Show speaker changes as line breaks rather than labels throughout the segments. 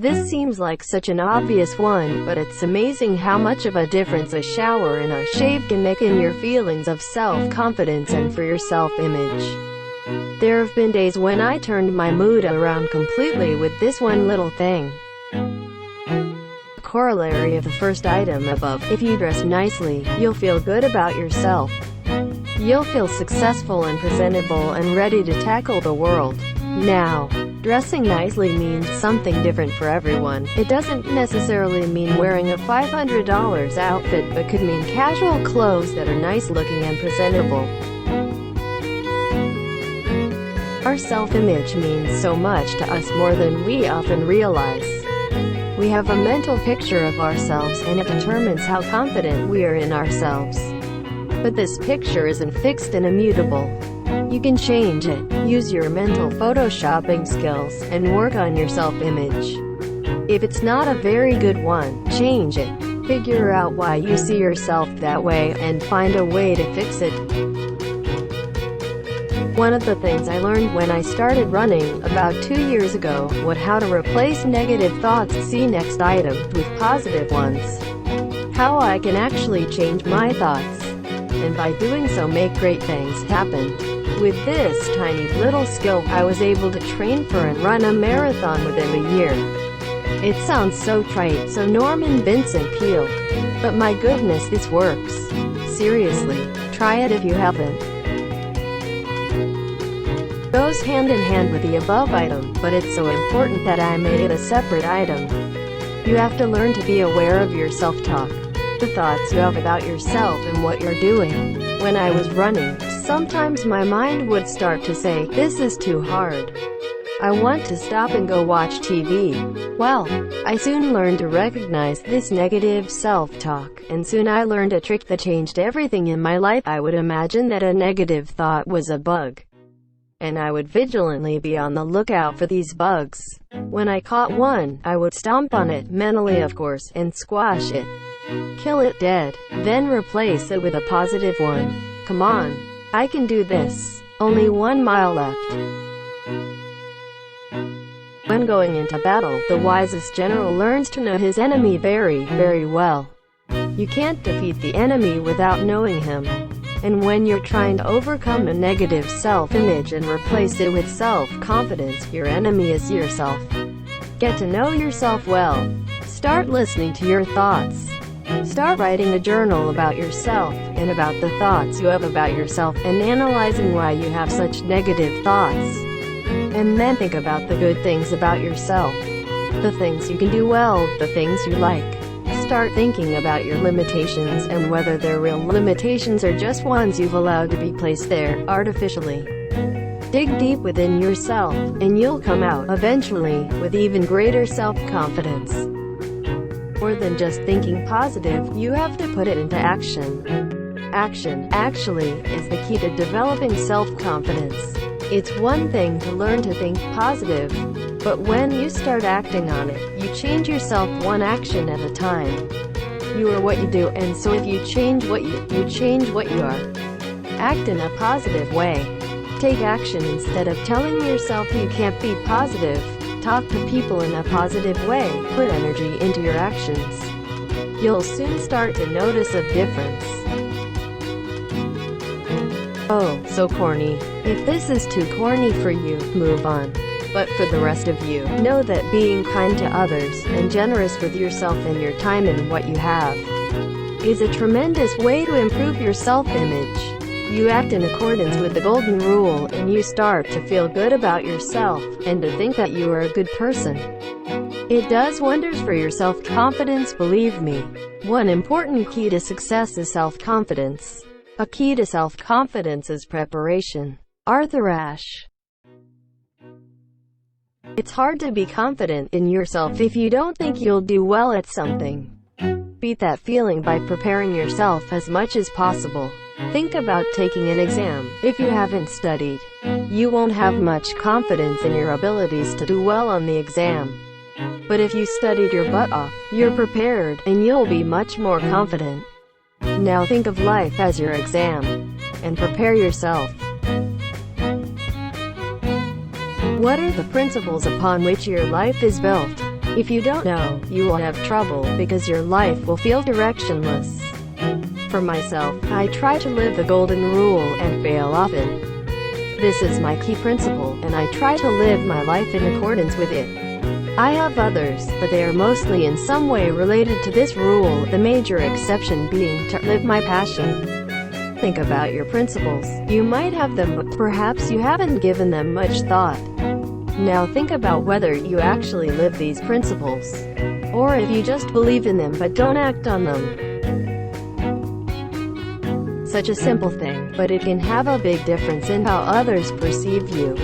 This seems like such an obvious one, but it's amazing how much of a difference a shower and a shave can make in your feelings of self-confidence and for your self-image. There have been days when I turned my mood around completely with this one little thing. The corollary of the first item above: if you dress nicely, you'll feel good about yourself. You'll feel successful and presentable and ready to tackle the world. Now, dressing nicely means something different for everyone. It doesn't necessarily mean wearing a $500 outfit, but could mean casual clothes that are nice looking and presentable. Our self-image means so much to us, more than we often realize. We have a mental picture of ourselves, and it determines how confident we are in ourselves. But this picture isn't fixed and immutable. You can change it. Use your mental photoshopping skills, and work on your self-image. If it's not a very good one, change it. Figure out why you see yourself that way, and find a way to fix it. One of the things I learned when I started running, about 2 years ago, was how to replace negative thoughts, see next item, with positive ones. How I can actually change my thoughts, and by doing so make great things happen. With this tiny little skill, I was able to train for and run a marathon within a year. It sounds so trite, so Norman Vincent Peale. But my goodness, this works. Seriously, try it if you haven't. Goes hand in hand with the above item, but it's so important that I made it a separate item. You have to learn to be aware of your self-talk, the thoughts you have about yourself and what you're doing. When I was running, sometimes my mind would start to say, "This is too hard. I want to stop and go watch TV." Well, I soon learned to recognize this negative self-talk, and soon I learned a trick that changed everything in my life. I would imagine that a negative thought was a bug, and I would vigilantly be on the lookout for these bugs. When I caught one, I would stomp on it, mentally of course, and squash it. Kill it dead, then replace it with a positive one. Come on, I can do this. Only 1 mile left. When going into battle, the wisest general learns to know his enemy very, very well. You can't defeat the enemy without knowing him. And when you're trying to overcome a negative self-image and replace it with self-confidence, your enemy is yourself. Get to know yourself well. Start listening to your thoughts. Start writing a journal about yourself, and about the thoughts you have about yourself, and analyzing why you have such negative thoughts. And then think about the good things about yourself. The things you can do well, the things you like. Start thinking about your limitations, and whether they're real limitations or just ones you've allowed to be placed there, artificially. Dig deep within yourself, and you'll come out, eventually, with even greater self-confidence. More than just thinking positive, you have to put it into action. Action, actually, is the key to developing self-confidence. It's one thing to learn to think positive, but when you start acting on it, you change yourself one action at a time. You are what you do, and so if you change what you change what you are. Act in a positive way. Take action instead of telling yourself you can't be positive. Talk to people in a positive way. Put energy into your actions. You'll soon start to notice a difference. Oh, so corny. If this is too corny for you, move on. But for the rest of you, know that being kind to others, and generous with yourself and your time and what you have, is a tremendous way to improve your self-image. You act in accordance with the golden rule, and you start to feel good about yourself, and to think that you are a good person. It does wonders for your self-confidence, believe me. One important key to success is self-confidence. A key to self-confidence is preparation. Arthur Ashe. It's hard to be confident in yourself if you don't think you'll do well at something. Beat that feeling by preparing yourself as much as possible. Think about taking an exam. If you haven't studied, you won't have much confidence in your abilities to do well on the exam. But if you studied your butt off, you're prepared, and you'll be much more confident. Now think of life as your exam, and prepare yourself. What are the principles upon which your life is built? If you don't know, you will have trouble, because your life will feel directionless. For myself, I try to live the golden rule, and fail often. This is my key principle, and I try to live my life in accordance with it. I have others, but they are mostly in some way related to this rule, the major exception being to live my passion. Think about your principles. You might have them, but perhaps you haven't given them much thought. Now think about whether you actually live these principles, or if you just believe in them but don't act on them. Such a simple thing, but it can have a big difference in how others perceive you.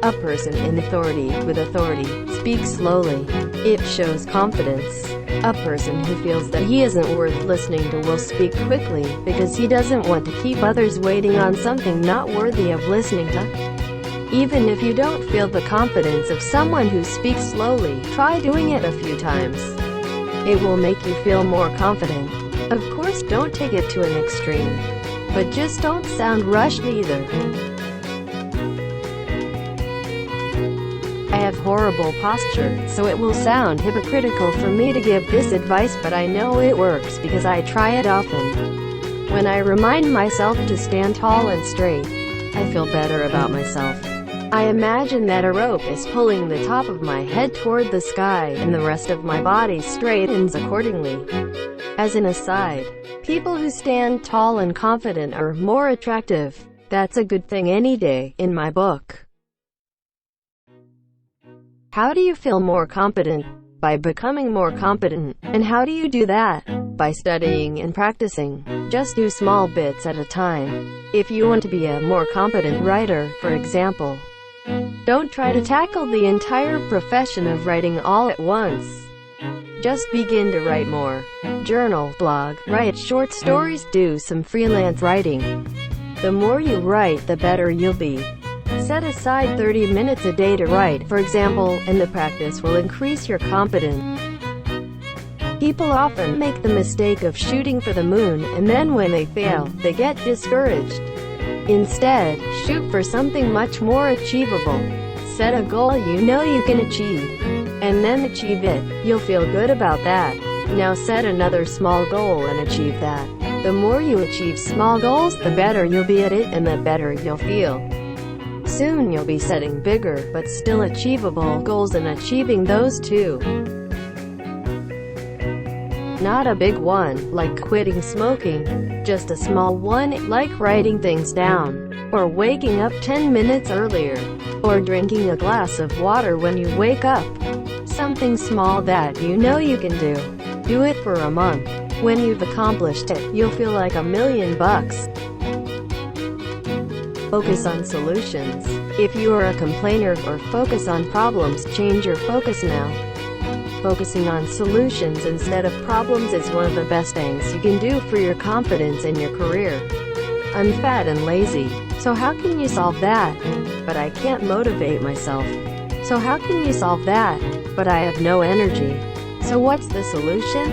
A person in authority, with authority, speaks slowly. It shows confidence. A person who feels that he isn't worth listening to will speak quickly, because he doesn't want to keep others waiting on something not worthy of listening to. Even if you don't feel the confidence of someone who speaks slowly, try doing it a few times. It will make you feel more confident. Of course, don't take it to an extreme, but just don't sound rushed either. I have horrible posture, so it will sound hypocritical for me to give this advice, but I know it works because I try it often. When I remind myself to stand tall and straight, I feel better about myself. I imagine that a rope is pulling the top of my head toward the sky, and the rest of my body straightens accordingly. As an aside, people who stand tall and confident are more attractive. That's a good thing any day, in my book. How do you feel more competent? By becoming more competent. And how do you do that? By studying and practicing. Just do small bits at a time. If you want to be a more competent writer, for example, don't try to tackle the entire profession of writing all at once. Just begin to write more. Journal, blog, write short stories, do some freelance writing. The more you write, the better you'll be. Set aside 30 minutes a day to write, for example, and the practice will increase your competence. People often make the mistake of shooting for the moon, and then when they fail, they get discouraged. Instead, shoot for something much more achievable. Set a goal you know you can achieve, and then achieve it. You'll feel good about that. Now set another small goal and achieve that. The more you achieve small goals, the better you'll be at it, and the better you'll feel. Soon you'll be setting bigger, but still achievable goals and achieving those too. Not a big one, like quitting smoking. Just a small one, like writing things down, or waking up 10 minutes earlier, or drinking a glass of water when you wake up. Something small that you know you can do. Do it for a month. When you've accomplished it, you'll feel like $1,000,000. Focus on solutions. If you are a complainer or focus on problems, change your focus now. Focusing on solutions instead of problems is one of the best things you can do for your confidence in your career. I'm fat and lazy, so how can you solve that? But I can't motivate myself. So how can you solve that? But I have no energy. So what's the solution?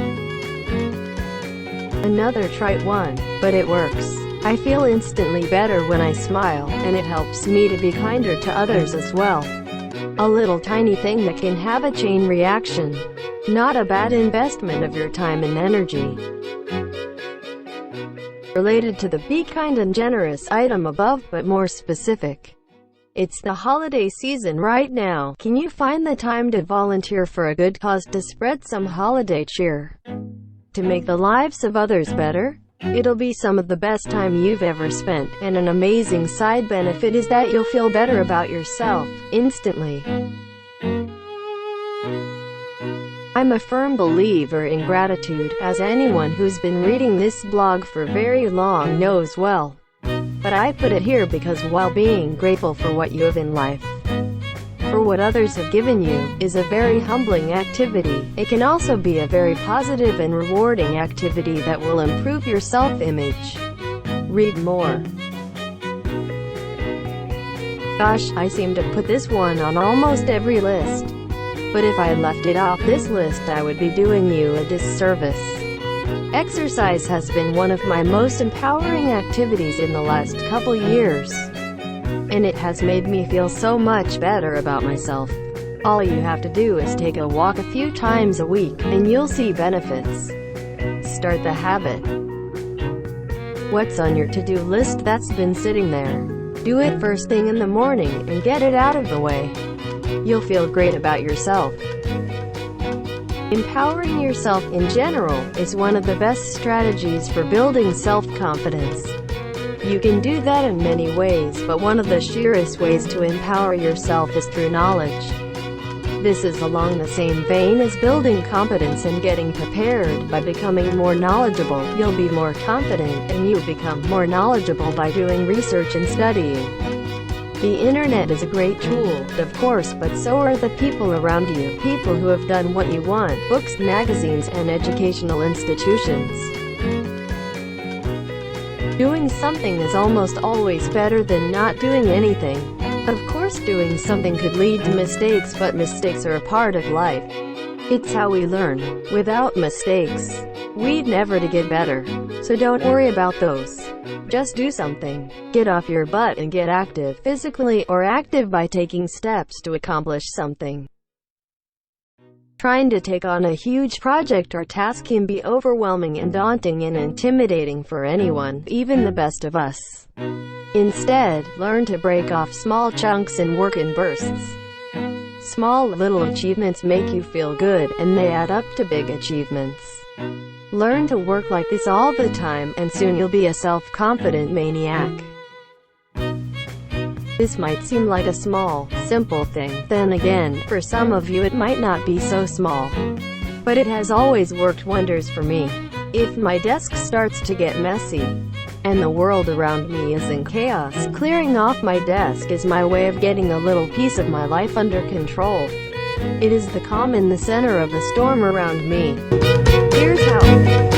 Another trite one, but it works. I feel instantly better when I smile, and it helps me to be kinder to others as well. A little tiny thing that can have a chain reaction. Not a bad investment of your time and energy. Related to the be kind and generous item above, but more specific. It's the holiday season right now. Can you find the time to volunteer for a good cause, to spread some holiday cheer? To make the lives of others better? It'll be some of the best time you've ever spent, and an amazing side benefit is that you'll feel better about yourself, instantly. I'm a firm believer in gratitude, as anyone who's been reading this blog for very long knows well. But I put it here because while being grateful for what you have in life, for what others have given you, is a very humbling activity, it can also be a very positive and rewarding activity that will improve your self-image. Read more. Gosh, I seem to put this one on almost every list. But if I left it off this list, I would be doing you a disservice. Exercise has been one of my most empowering activities in the last couple years. And it has made me feel so much better about myself. All you have to do is take a walk a few times a week, and you'll see benefits. Start the habit. What's on your to-do list that's been sitting there? Do it first thing in the morning and get it out of the way. You'll feel great about yourself. Empowering yourself in general is one of the best strategies for building self-confidence. You can do that in many ways, but one of the surest ways to empower yourself is through knowledge. This is along the same vein as building competence and getting prepared. By becoming more knowledgeable, you'll be more confident, and you become more knowledgeable by doing research and studying. The internet is a great tool, of course, but so are the people around you, people who have done what you want, books, magazines, and educational institutions. Doing something is almost always better than not doing anything. Of course, doing something could lead to mistakes, but mistakes are a part of life. It's how we learn. Without mistakes, we'd never to get better. So don't worry about those. Just do something. Get off your butt and get active, physically or active by taking steps to accomplish something. Trying to take on a huge project or task can be overwhelming and daunting and intimidating for anyone, even the best of us. Instead, learn to break off small chunks and work in bursts. Small little achievements make you feel good, and they add up to big achievements. Learn to work like this all the time, and soon you'll be a self-confident maniac. This might seem like a small, simple thing. Then again, for some of you it might not be so small. But it has always worked wonders for me. If my desk starts to get messy, and the world around me is in chaos, clearing off my desk is my way of getting a little piece of my life under control. It is the calm in the center of the storm around me. Here's how.